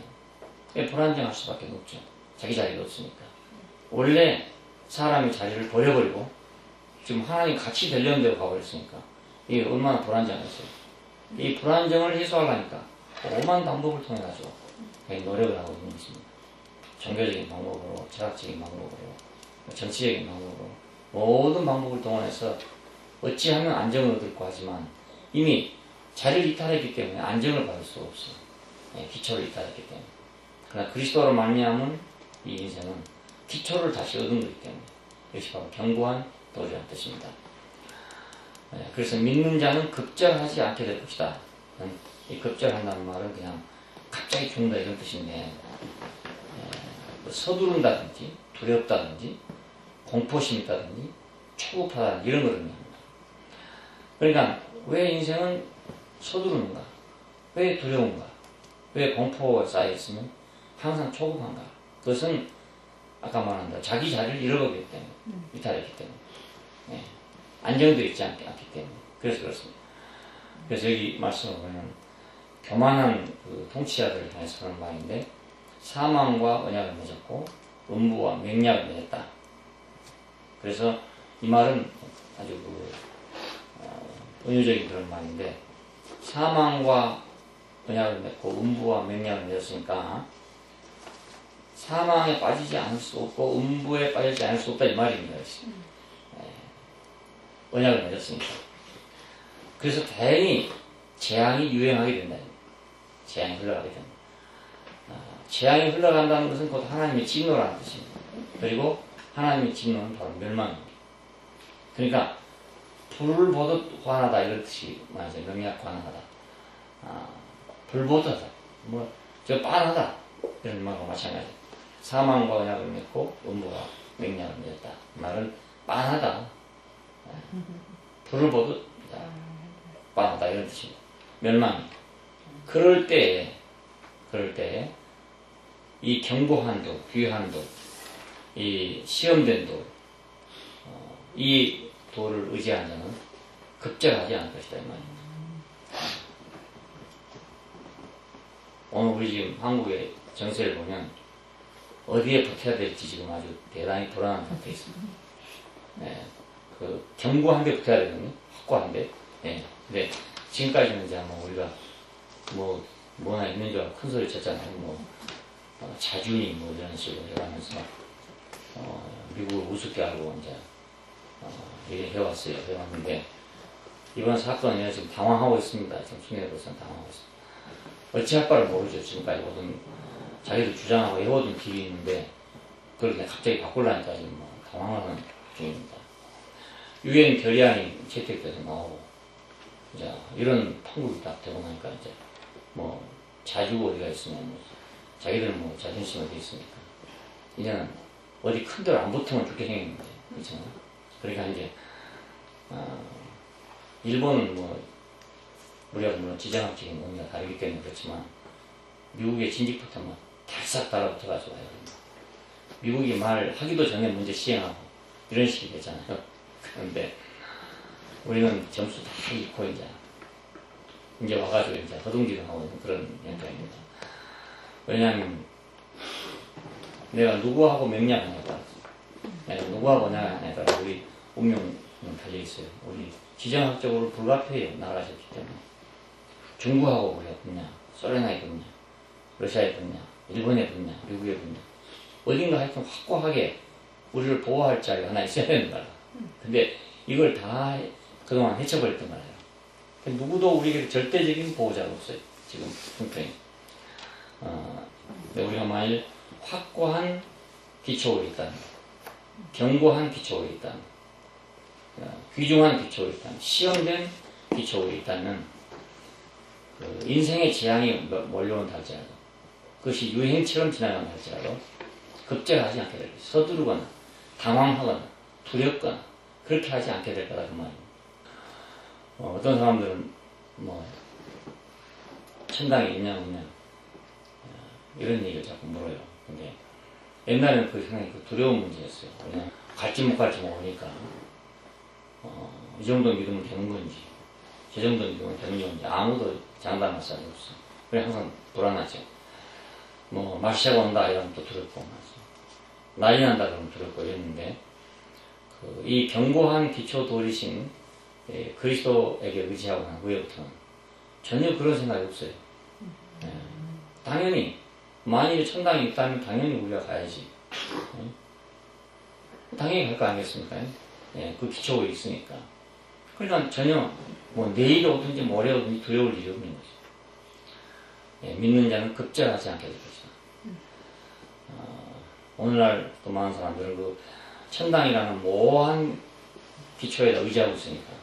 불안정할 수밖에 없죠. 자기 자리가 없으니까. 원래 사람이 자리를 버려버리고 지금 하나님 같이 되려는 데로 가버렸으니까 이게 얼마나 불안정했어요. 이 불안정을 해소하려니까 오만 방법을 통해 가지고 노력을 하고 있는 것입니다. 종교적인 방법으로, 철학적인 방법으로, 정치적인 방법으로 모든 방법을 동원해서 어찌하면 안정을 얻을까 하지만 이미 자리를 이탈했기 때문에 안정을 받을 수가 없어요. 예, 기초를 이탈했기 때문에. 그러나 그리스도로 말미암은 이 인생은 기초를 다시 얻은 거기 때문에 이것이 바로 견고한 도리라는 뜻입니다. 예, 그래서 믿는 자는 급절하지 않게 될 것이다. 이 급절한다는 말은 그냥 갑자기 죽는다 이런 뜻인데 뭐 서두른다든지 두렵다든지 공포심이 있다든지 초급하다든지 이런 걸 의미합니다. 그러니까 왜 인생은 서두르는가? 왜 두려운가? 왜 공포가 쌓여있으면 항상 초급한가? 그것은 아까 말한 자기 자리를 잃어버리기 때문에 이탈했기 때문에 네. 안정되어 있지 않기 때문에 그래서 그렇습니다. 그래서 여기 말씀을 보면 교만한 그 통치자들을 향해서 하는 말인데 사망과 언약을 맺었고 음부와 맹약을 맺었다. 그래서 이 말은 아주 은유적인 그런 말인데 사망과 언약을 맺고 음부와 맹약을 맺었으니까 사망에 빠지지 않을 수 없고 음부에 빠지지 않을 수 없다 이 말입니다. 언약을 맺었으니까. 그래서 다행히 재앙이 유행하게 된다. 재앙이 흘러가게 된다. 재앙이 흘러간다는 것은 곧 하나님의 진노라는 뜻입니다. 그리고 하나님의 진노는 바로 멸망입니다. 그러니까 불을 보듯 환하다 이런 뜻이 맞아요. 명약 환하다. 불보듯 저 빤하다 이런 말과 마찬가지. 사망과 언약을 맺고 음부와 맹약을 맺었다. 말은 빤하다. 불을 보듯 빤하다 이런 뜻입니다. 멸망. 그럴 때에 이 견고한 도, 귀한 도, 이 시험된 도, 이 도를 의지한 자는 급절하지 않을 것이다 이 말입니다. 오늘 우리 지금 한국의 정세를 보면 어디에 버텨야 될지 지금 아주 대단히 불안한 상태에 있습니다. 네, 그 견고한 데 붙어야 되거든요. 확고한 데. 네. 근데 지금까지는 이제 뭐 우리가 뭐나 있는 줄 알고 큰 소리 쳤잖아요. 자준이 이런 식으로 해가면서 미국을 우습게 하고 이제 이렇게 해왔는데 이번 사건에 지금 당황하고 있습니다. 지금 순회로서는 당황하고 있습니다. 어찌할 바를 모르죠. 지금까지 모든 자기들 주장하고 해오던 길이 있는데 그걸 그냥 갑자기 바꾸려니까 지금 당황하는 중입니다. 유엔 결의안이 채택돼서 나오고 이제 이런 판국이 딱 되고 나니까 이제 자주 어디가 있으면 자기들은 자존심 어디 있습니까? 이제는 어디 큰 데로 안 붙으면 좋게 생겼는데 그렇잖아요. 그러니까 이제 일본은 우리가 물론 지정학적인 의미가 다르기 때문에 그렇지만 미국의 진직부터 달싹 달라붙어가지고 와요. 미국이 말하기도 전에 문제 시행하고 이런 식이 되잖아요. 그런데 우리는 점수 다 잃고 이제 와가지고 이제 허둥지둥하고 있는 그런 현상입니다. 왜냐하면 내가 누구하고 맹약하냐가 내가 누구하고 냐가 우리 운명은 달려있어요. 우리 지정학적으로 불가피해요. 나가셨기 때문에. 중국하고 우리가 붙냐, 소련하게 붙냐, 러시아에 붙냐, 일본에 붙냐, 미국에 붙냐. 어딘가 하여튼 확고하게 우리를 보호할 자리가 하나 있어야 되는 거야. 근데 이걸 다 그동안 헤쳐버렸단 말이에요. 누구도 우리에게 절대적인 보호자가 없어요. 지금 형편이. 우리가 만일 확고한 기초가 있다면, 견고한 기초가 있다면, 귀중한 기초가 있다면, 시험된 기초가 있다면, 인생의 재앙이 몰려온다 할지라도, 그것이 유행처럼 지나간다 할지라도, 급제하지 않게 될 것이다. 서두르거나, 당황하거나, 두렵거나, 그렇게 하지 않게 될 거다 그 말입니다. 어떤 사람들은 천당에 있냐 없냐 이런 얘기를 자꾸 물어요. 근데 옛날에는 그게 상당히 두려운 문제였어요. 그냥 갈지 못 갈지 모르니까 이 정도 믿으면 되는 건지 저 정도 믿으면 되는 건지 아무도 장담할 사람이 없어요. 그래 항상 불안하죠. 말시자가 온다 이러면 또 두렵고 난리 난다 그러면 두렵고 이랬는데 이 견고한 기초 도리신 그리스도에게 의지하고 난 후에부터는 전혀 그런 생각이 없어요. 당연히 만일 천당이 있다면 당연히 우리가 가야지. 당연히 갈 거 아니겠습니까? 그 기초가 있으니까. 그러니까 전혀 뭐 내일이 오든지 모레 오든지 두려울 일이 없는 거죠. 예, 믿는 자는 급절하지 않게 될 것이다. 오늘날 또 많은 사람들은 그 천당이라는 모호한 기초에다 의지하고 있으니까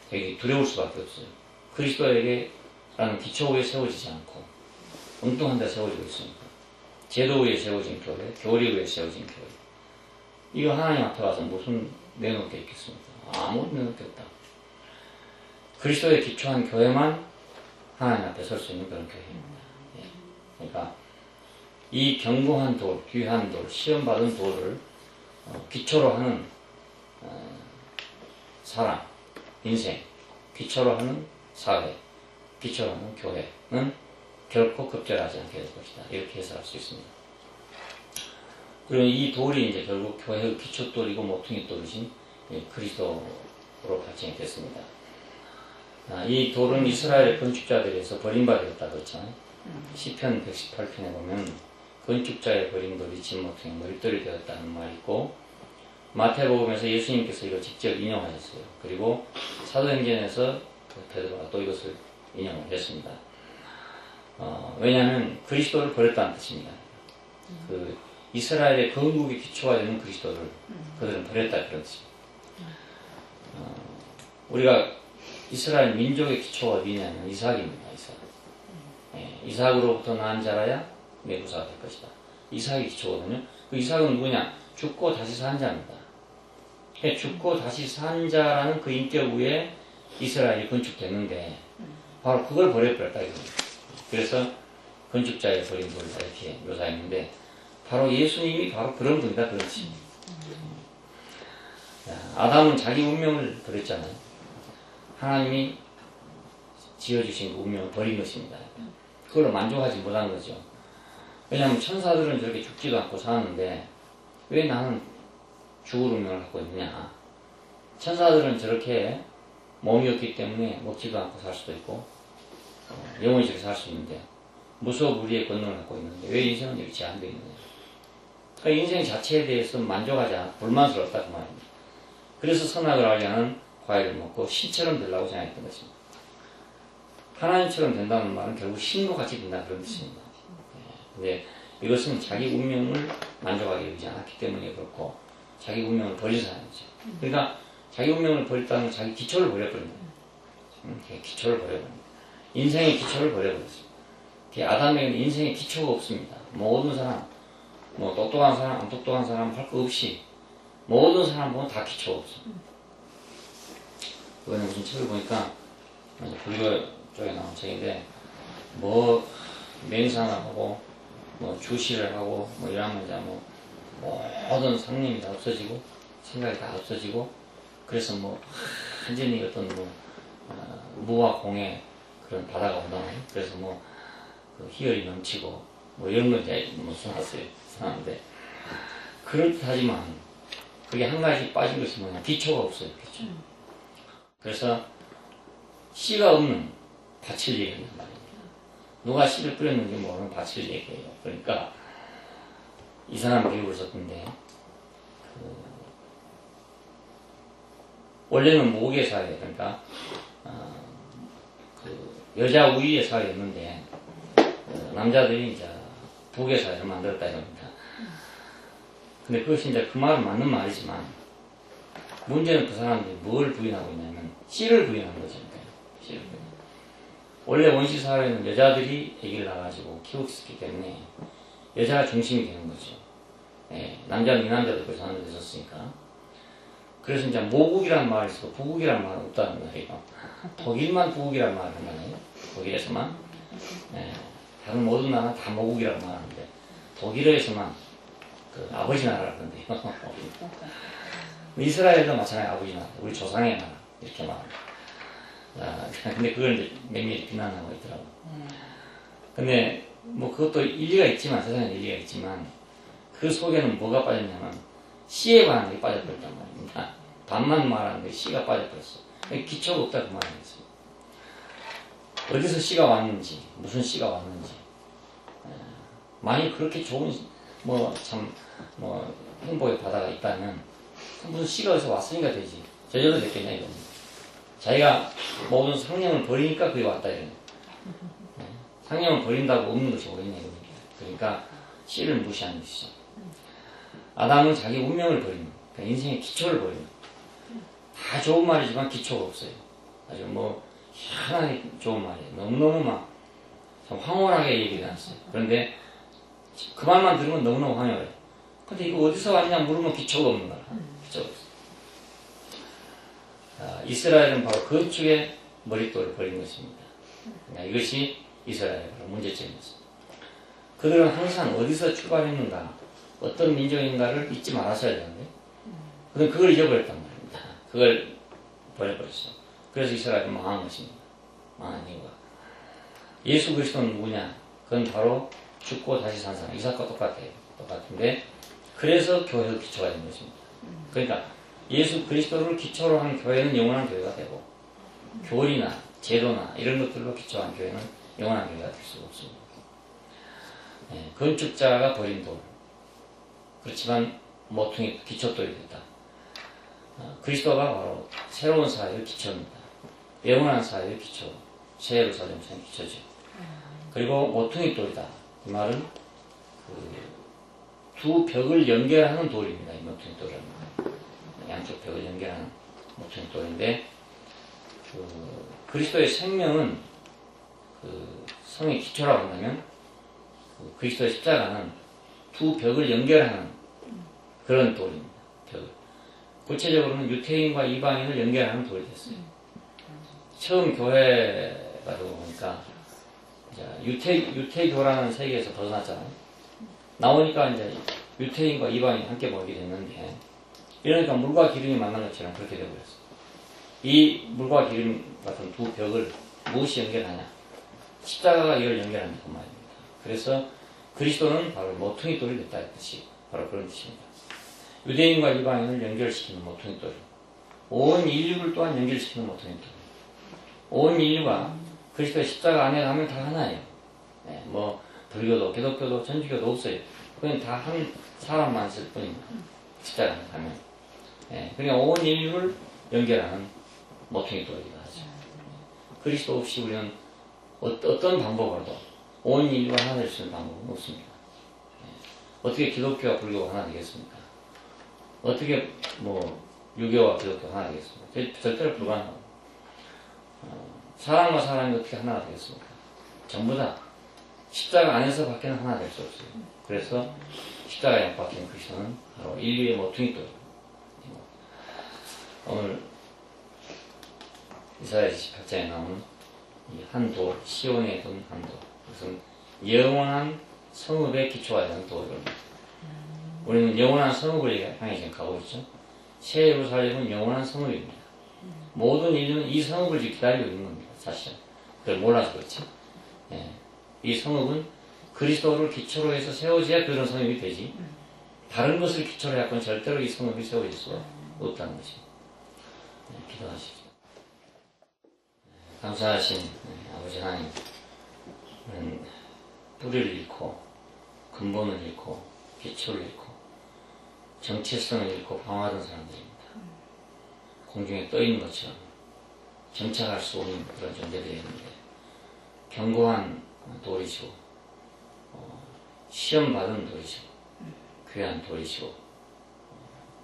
되게 두려울 수밖에 없어요. 그리스도에게라는 기초 위에 세워지지 않고 엉뚱한 데 세워지고 있으니까 제도 위에 세워진 교회, 교리 위에 세워진 교회, 이거 하나님 앞에 와서 무슨 내놓을 게 있겠습니까? 아무것도 내놓을 게 없다. 그리스도에 기초한 교회만 하나님 앞에 설 수 있는 그런 교회입니다. 예. 그러니까 이 견고한 돌, 귀한 돌, 시험받은 돌을 기초로 하는 사람, 인생, 기초로 하는 사회, 기초로 하는 교회는 결코 급절하지 않게 될 것이다. 이렇게 해석할 수 있습니다. 그리고 이 돌이 이제 결국 교회의 기초돌이고 모퉁이 돌이신 그리스도로 발전이 됐습니다. 이 돌은 이스라엘의 건축자들에서 버림받았다 그랬잖아요. 시편 118편에 보면 건축자의 버린 돌이 진 모퉁이 머릿돌이 되었다는 말이 있고, 마태복음에서 예수님께서 이걸 직접 인용하셨어요. 그리고 사도행전에서 베드로가 또 이것을 인용을 했습니다. 왜냐하면 그리스도를 버렸다는 뜻입니다. 그 이스라엘의 건국의 기초가 되는 그리스도를 그들은 버렸다 그런 뜻입니다. 우리가 이스라엘 민족의 기초가 어디냐면 이삭입니다. 이삭. 예, 이삭으로부터 낳은 자라야 메구사가 될 것이다. 이삭이 기초거든요. 그 이삭은 누구냐? 죽고 다시 산 자입니다. 죽고 다시 산 자라는 그 인격 위에 이스라엘이 건축됐는데 바로 그걸 버려버렸다 이겁니다. 그래서 건축자의 버린 돌이다 이렇게 묘사했는데 바로 예수님이 바로 그런 분이다 그런 뜻입니다. 아담은 자기 운명을 버렸잖아요. 하나님이 지어주신 그 운명을 버린 것입니다. 그걸로 만족하지 못한 거죠. 왜냐하면 천사들은 저렇게 죽지도 않고 사는데 왜 나는 죽을 운명을 갖고 있느냐. 천사들은 저렇게 몸이 없기 때문에 먹지도 않고 살 수도 있고 영원히 저렇게 살 수 있는데 무소불위의 권능을 갖고 있는데 왜 인생은 이렇게 제한되어 있느냐. 그러니까 인생 자체에 대해서 만족하지 않고 불만스럽다 그 말입니다. 그래서 선악을 알게 하는 과일을 먹고 신처럼 되려고 생각했던 것입니다. 하나님처럼 된다는 말은 결국 신과 같이 된다 그런 뜻입니다. 근데 이것은 자기 운명을 만족하기 위하지 않았기 때문에 그렇고 자기 운명을 버린 사람이죠. 그러니까 자기 운명을 버렸다는 건 자기 기초를 버려버린 거예요. 기초를 버려버린 거예요. 인생의 기초를 버려버렸어요. 아담에게는 인생의 기초가 없습니다. 모든 사람, 뭐 똑똑한 사람, 안 똑똑한 사람 할 거 없이 모든 사람 보면 다 기초가 없어요. 이번에 무슨 책을 보니까 불교 쪽에 나온 책인데 뭐 맹상을 하고 뭐 주시를 하고 뭐 이러면 이제 뭐 모든 상념이 다 없어지고 생각이 다 없어지고 그래서 뭐 완전히 어떤 뭐 무와 공의 그런 바다가 온다는 그래서 뭐 그 희열이 넘치고 뭐 이런 거 이제 뭐 써놨어요. 써놨는데 그렇듯하지만 그게 한 가지 빠진 것이 뭐냐 기초가 없어요. 기초. 그래서 씨가 없는 밭을 얘기한단 말입니다. 누가 씨를 뿌렸는지 모르는 밭을 얘기해요. 그러니까 이 사람 비유를 썼던데 원래는 모계 사회 그러니까 여자 우위의 사회였는데 남자들이 이제 부계 사회를 만들었다 이겁니다. 근데 그것이 이제 그 말은 맞는 말이지만 문제는 그 사람들이 뭘 부인하고 있냐면 씨를 부인하는 거죠. 씨를 부인. 원래 원시 사회는 여자들이 아기를 낳아가지고 키우고 있었기 때문에 여자가 중심이 되는 거죠. 예, 남자는 이 남자도 그렇게 하는 데 있었으니까. 그래서 이제 모국이라는 말이 있고 부국이라는 말은 없다는 말이에요. 독일만 부국이라는 말을 한다네요. 독일에서만. 예, 다른 모든 나라는 다 모국이라는 말을 하는데 독일에서만 그 아버지 나라라 그런데요. 이스라엘도 마찬가지 아버지 나라, 우리 조상의 나라 이렇게 말합니다. 근데 그걸 이제 몇몇이 비난하고 있더라고. 근데 뭐 그것도 일리가 있지만 세상에 일리가 있지만 그 속에는 뭐가 빠졌냐면 씨에 관한 게 빠져버렸단 말입니다. 반만 말하는데 씨가 빠져버렸어. 기초가 없다 그 말이겠어요. 어디서 씨가 왔는지 무슨 씨가 왔는지 만약 그렇게 좋은 뭐 참 뭐 행복의 바다가 있다면 무슨 씨가 어디서 왔으니까 되지 저절로 됐겠냐 이겁니다. 자기가 모든 상념을 버리니까 그게 왔다 이런 거예요. 상념을 버린다고 없는 것이 오겠냐 이겁니다. 그러니까 씨를 무시하는 것이죠. 아담은 자기 운명을 버리는 거예요. 그러니까 인생의 기초를 버리는 거예요. 다 좋은 말이지만 기초가 없어요. 아주 뭐 희한하게 좋은 말이에요. 너무너무 막 황홀하게 얘기를 해놨어요. 그런데 그 말만 들으면 너무너무 황홀해요. 근데 이거 어디서 왔냐 물으면 기초가 없는 거야. 기초가 없어요. 이스라엘은 바로 건축의 머릿돌을 버린 것입니다. 이것이 이스라엘의 문제점이었습니다. 그들은 항상 어디서 출발했는가, 어떤 민족인가를 잊지 말았어야 되는데, 그들은 그걸 잊어버렸단 말입니다. 그걸 버려버렸어. 그래서 이스라엘은 망한 것입니다. 망한 이유가. 예수 그리스도는 누구냐? 그건 바로 죽고 다시 산 사람. 이삭과 똑같아요. 똑같은데, 그래서 교회의 기초가 된 것입니다. 그러니까 예수 그리스도를 기초로 한 교회는 영원한 교회가 되고, 교리나 제도나 이런 것들로 기초한 교회는 영원한 교회가 될 수가 없습니다. 건축자가 버린 돌. 그렇지만 모퉁이 기초돌이 됐다. 그리스도가 바로 새로운 사회의 기초입니다. 영원한 사회의 기초. 새 예루살렘의 기초죠. 그리고 모퉁이 돌이다. 이 말은 두 벽을 연결하는 돌입니다. 이 모퉁이 돌은 양쪽 벽을 연결하는 모퉁이 돌인데, 그리스도의 생명은 성의 기초라고 한다면, 그리스도의 십자가는 두 벽을 연결하는 그런 돌입니다. 벽을. 구체적으로는 유태인과 이방인을 연결하는 돌이 됐어요. 처음 교회가 되고 보니까 유태교라는 세계에서 벗어났잖아요. 나오니까 이제 유태인과 이방인이 함께 모이게 됐는데, 이러니까 물과 기름이 만난 것처럼 그렇게 되어버렸어요. 이 물과 기름 같은 두 벽을 무엇이 연결하냐? 십자가가 이걸 연결한다 그 말입니다. 그래서 그리스도는 바로 모퉁이 돌이 됐다 했듯이 바로 그런 뜻입니다. 유대인과 이방인을 연결시키는 모퉁이 돌, 온 인류를 또한 연결시키는 모퉁이 돌. 온 인류가 그리스도의 십자가 안에 가면 다 하나예요. 뭐 불교도 기독교도 천주교도 없어요. 그냥 다 한 사람만 있을 뿐입니다. 십자가 안에 가면. 그러니까 온 인류를 연결하는 모퉁이 돌이기도 하죠. 그리스도 없이 우리는 어떤 방법으로도 온 인류가 하나 될 수 있는 방법은 없습니다. 어떻게 기독교와 불교가 하나 되겠습니까? 어떻게 뭐 유교와 기독교가 하나 되겠습니까? 절대로 불가능하고, 사람과 사람이 어떻게 하나가 되겠습니까? 전부 다 십자가 안에서 밖에는 하나 될 수 없어요. 그래서 십자가에 못 박힌 그리스도는 바로 인류의 모퉁이 돌. 오늘 이사야 28장에 나오는 이 한 돌, 시온에 둔 한 돌. 그것은 영원한 성읍의 기초가 되는 돌입니다. 우리는 영원한 성읍을 향해 지금 가고 있죠. 새 예루살렘은 영원한 성읍입니다. 모든 인류는 이 성읍을 지금 기다리고 있는 겁니다. 사실은. 그걸 몰라서 그렇지. 이 성읍은 그리스도를 기초로 해서 세워져야 그런 성읍이 되지, 다른 것을 기초로 해서는 절대로 이 성읍이 세워질 수가 없다는 것입니다. 기도하시죠. 감사하신 아버지 하나님, 우리는 뿌리를 잃고 근본을 잃고 기초를 잃고 정체성을 잃고 방황하던 사람들입니다. 공중에 떠있는 것처럼 정착할 수 없는 그런 존재들이었는데, 견고한 돌이시고 시험받은 돌이시고 귀한 돌이시고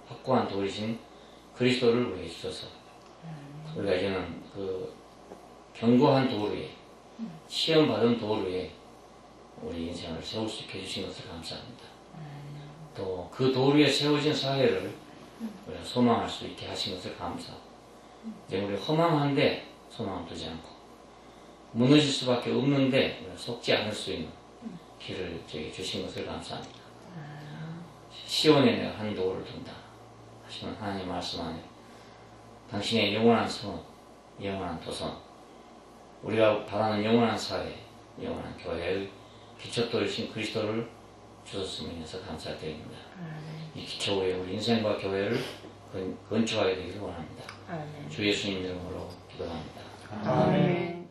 확고한 돌이신 그리스도를 우리에게 주셔서 우리가 이제는 그 견고한 돌 위에, 시험받은 돌 위에 우리 인생을 세울 수 있게 해주신 것을 감사합니다. 또 그 돌 위에 세워진 사회를 우리가 소망할 수 있게 하신 것을 감사하고, 이제 우리 허망한데 소망을 두지 않고 무너질 수밖에 없는데 우리가 속지 않을 수 있는 길을 저에게 주신 것을 감사합니다. 시온에 내가 한 돌을 둔다 하시는 하나님 말씀 안에 당신의 영원한 성읍, 영원한 도선, 우리가 바라는 영원한 사회, 영원한 교회의 기초돌이신 그리스도를 주셨음을 인해서 감사드립니다. 이 기초 위에 우리 인생과 교회를 건축하게 되기를 원합니다. 주 예수님 이름으로 기도합니다. 아멘.